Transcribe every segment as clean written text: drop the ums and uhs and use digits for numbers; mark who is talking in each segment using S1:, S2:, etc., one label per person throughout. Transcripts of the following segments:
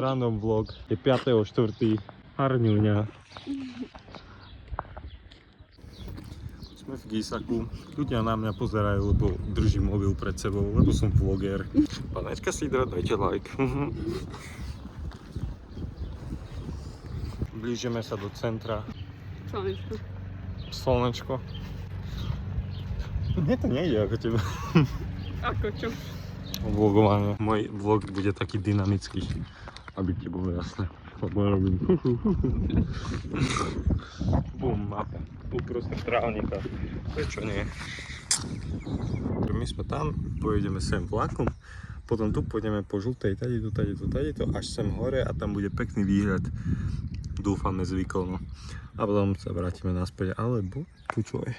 S1: random vlog. Je 5.4. Harňuňa. Sme v Gisaku. Ľudia na mňa pozerajú, lebo držím mobil pred sebou, lebo som vloger. Panečka Sidra, dajte like. Blížime sa do centra.
S2: Slnečko.
S1: Slnečko. Mne to nejde ako tebe.
S2: Ako čo?
S1: Vlogovanie. Môj vlog bude taký dynamický, aby ti bolo jasné. Lebo ja robím bum, mapa. Uprostred trávnika. Prečo nie? My sme tam, pojedeme sem vlakom, potom tu pôjdeme po žltej, tadito, až sem hore a tam bude pekný výhľad. Dúfame zvykovno. A potom sa vrátime naspäť, alebo tu čo je.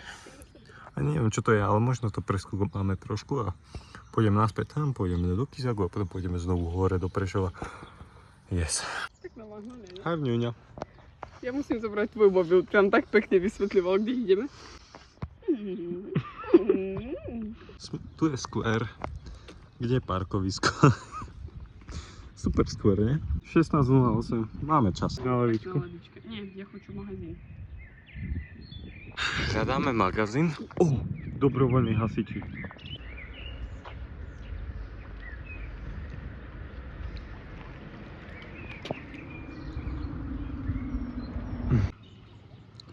S1: A neviem čo to je, ale možno to preskúmame trošku a pôjdeme naspäť tam, pôjdeme do Gisaku a potom pôjdeme znovu hore do Prešova. Yes.
S2: Tak na vážno nie.
S1: Harňuňa.
S2: Ja musím zobrať tvoj mobil, tam tak pekne vysvetľoval, kde ideme.
S1: Tu je skver, kde je parkovisko. Super skver, nie? 16.08, máme čas. Na lavičku.
S2: Nie, ja хочу magazín.
S1: Hľadáme magazín. Dobrovoľní hasiči.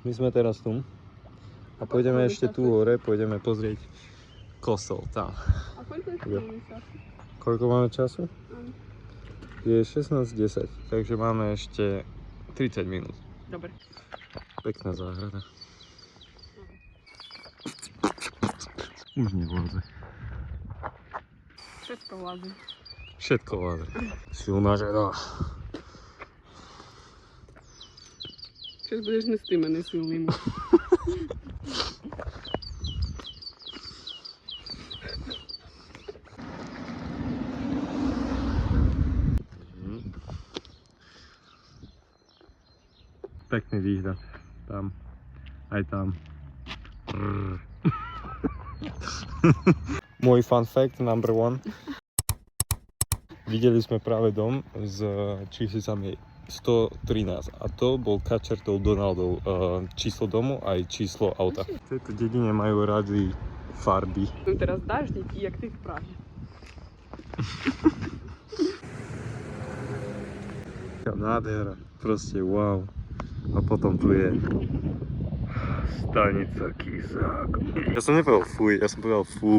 S1: My sme teraz tu a pôjdeme ešte tu hore, pôjdeme pozrieť kostol tam.
S2: A koľko je to času?
S1: Koľko máme času? Je 16:10, takže máme ešte 30 minút.
S2: Dobre.
S1: Pekná záhrada. Už nevláze.
S2: Všetko vládne.
S1: Všetko vládne. Silná žena.
S2: Сейчас budeš nestýmený silný muž.
S1: Pekný výhľad. Tam. Aj tam. Môj fun fact number one. Videli sme práve dom s číslicami 113 a to bol Kačertov Donaldov číslo domu aj číslo auta. V tejto dedine majú radi farby.
S2: Teraz dáždíky, jak ty v Prahe.
S1: Nádhera, proste wow. A potom tu je stanica Gizak. Ja som nepovedal fuj, ja som povedal fú.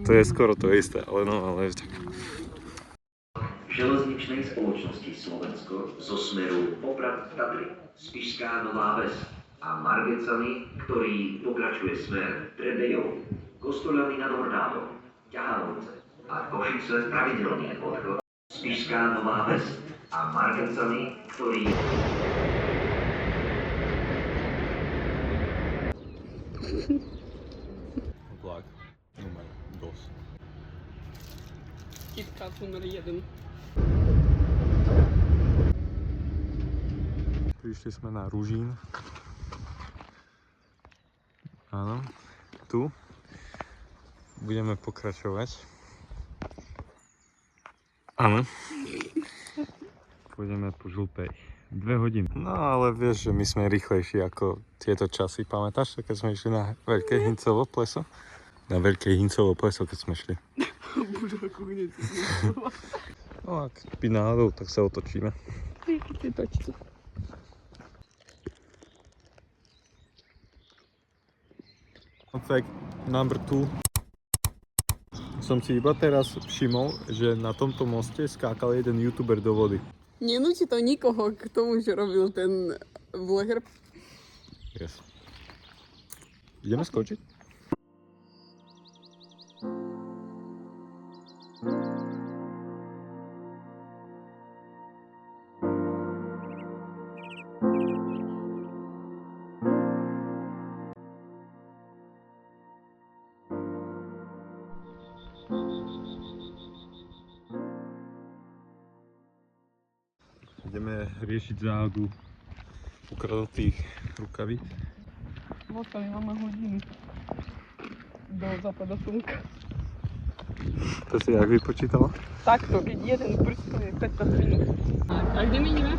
S1: To je skoro to isté, ale no, ale tak.
S3: Železničnej spoločnosti Slovensko zo smeru Poprad-Tatry, Spišská Nová Ves a Margecany, ktorý pokračuje smer Trebejov, Kostoľany nad Hornátom, Ťahanovce a Košice pravidelne odchod Spišská Nová Ves a Margecany, ktorý...
S1: Vlak numer 2.
S2: KitKat numer 1.
S1: Prišli sme na Ružín. Áno, tu budeme pokračovať. Áno. Pôjdeme po žltej. 2 hodiny. No ale vieš, že my sme rýchlejší ako tieto časy. Pamätáš, keď sme išli na Veľké Hincovo pleso? Na Veľké Hincovo pleso, keď sme šli.
S2: Bože, ako hneď si
S1: No ak by náhodou, tak sa otočíme.
S2: Ty točí.
S1: Fact number 2. Som si iba teraz všimol, že na tomto moste skákal jeden youtuber do vody.
S2: Nenúti to nikoho k tomu, že robil ten vloger.
S1: Yes. Ideme skočiť? Ideme riešiť záhadu ukradnutých rukavíc.
S2: Vodka, my máme hodiny do západa slnka.
S1: To si jak vypočítala?
S2: Takto, keď jeden prst to je 15 minút. A kde my ideme?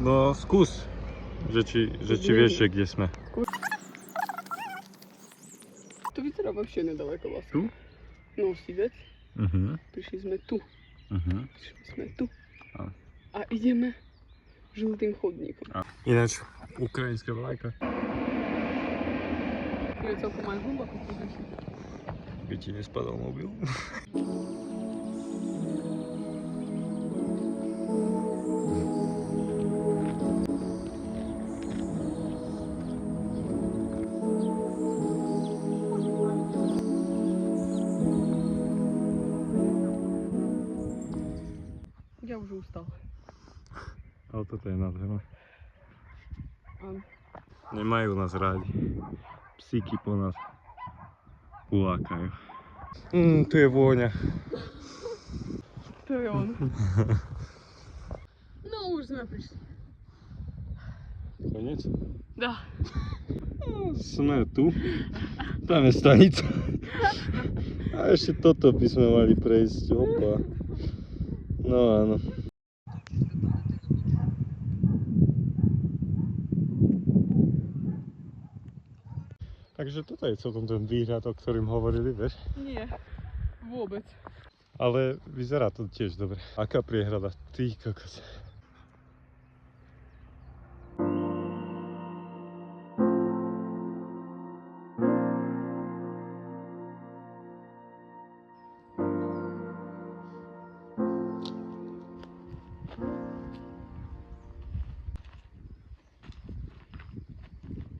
S1: No skús, že či vieš, že kde sme.
S2: To vyzerá вообще nedaleko vlastne.
S1: Tu?
S2: No, Sivec. Prišli sme tu. Prišli sme tu.
S1: Áno.
S2: A ideme žltým chodníkom.
S1: Ináč, ukrajinská vlajka.
S2: Je celkom aj hlboko.
S1: By ti nespadol mobil?
S2: Ja už ustal.
S1: Ale toto je nádherné.
S2: Áno.
S1: Nemajú nás rádi. Psíky po nás ulákajú. Tu je vôňa.
S2: To je on. No, už sme prišli.
S1: Koniec?
S2: Dá.
S1: Sme tu. Tam je stanica. A ešte toto by sme mali prejsť. Opa. No áno. Takže toto je celkom ten výhľad, o ktorým hovorili, vieš?
S2: Nie. Vôbec.
S1: Ale vyzerá to tiež dobre. Aká priehrada? Ty kokos.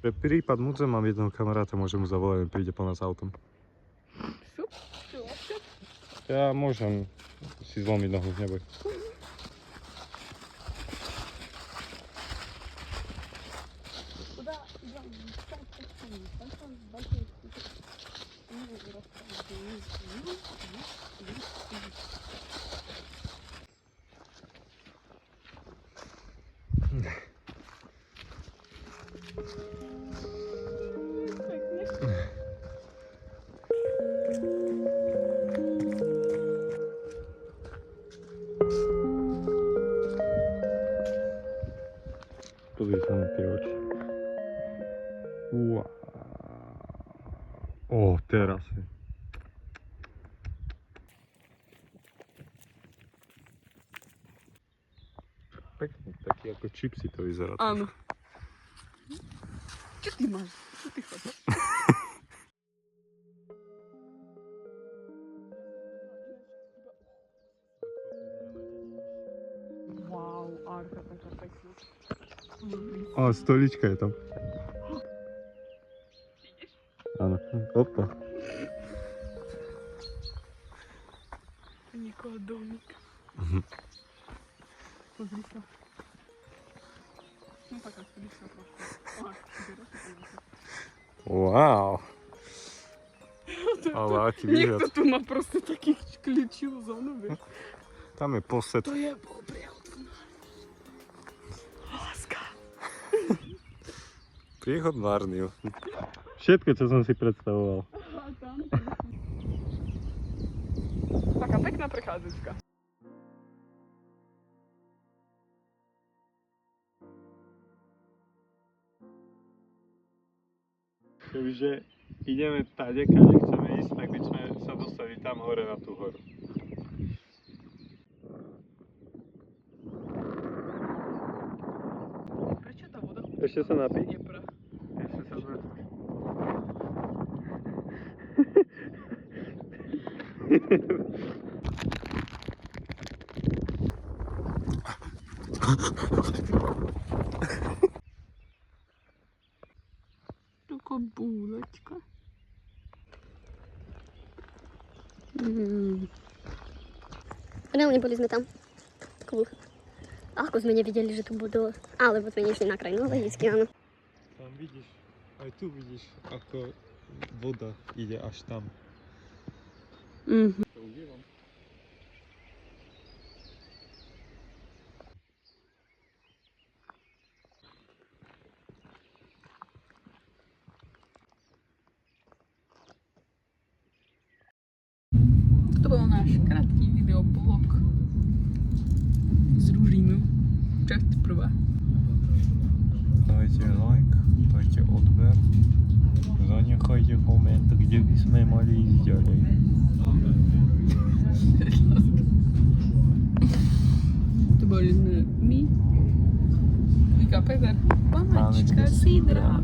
S1: Pre prípad núdze mám jedného kamaráta, môžem mu zavolať, príde po nás autom.
S2: Super. Čo vlastne?
S1: Ja môžem si zlomiť nohu, neboj. Pozri sa na tie oči. Wow. Teraz je. Pekný, taký ako čipsy to vyzerá.
S2: Áno. Čo ty máš? Čo ty chodíš? Wow, Arka taká pekná.
S1: A stolička je tam. Áno, opa.
S2: Niekoho domík. Pozri sa. No taká stolička trošku.
S1: Wow. Ale aký výhľad.
S2: Niekto tu má proste taký kľúčivú zónu, vieš.
S1: Tam je posed.
S2: To je popriaľko. Láska.
S1: Príchod Narniu. Všetko, čo som si predstavoval.
S2: A tam. Taká pekná prechádzečka.
S1: Kebyže ideme tade, kde chceme ísť, tak by sme sa dostali tam hore na tú horu.
S2: Prečo tá voda?
S1: Ešte sa napí?
S2: Dnepra.
S1: Ešte sa napí.
S2: Taká búlečka.
S4: Reálne boli sme tam. Ako sme nevideli, že tu budú, alebo sme nešli na kraj nové hľadisky, áno.
S1: Tam vidíš, aj tu vidíš, ako voda ide až tam. To užívam.
S2: bol náš krátky videoblog z Ružínu. Časť prvá.
S1: Dajte like, dajte odber, zanechajte koment, kde by sme mali ísť ďalej.
S2: To boli sme my, Vika, Peter, Panačka, Sidra.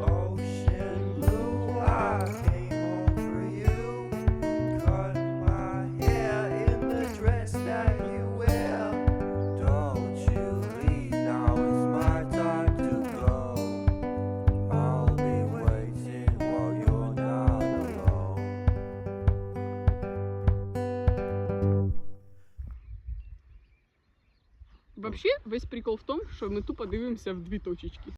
S5: Ocean blue, I came home for you. Cut my hair in the dress that you wear. Don't you leave, now it's my time to go. I'll be waiting while you're not alone.
S2: Вообще, весь прикол в тому, що ми тупо дивимося в дві точечки.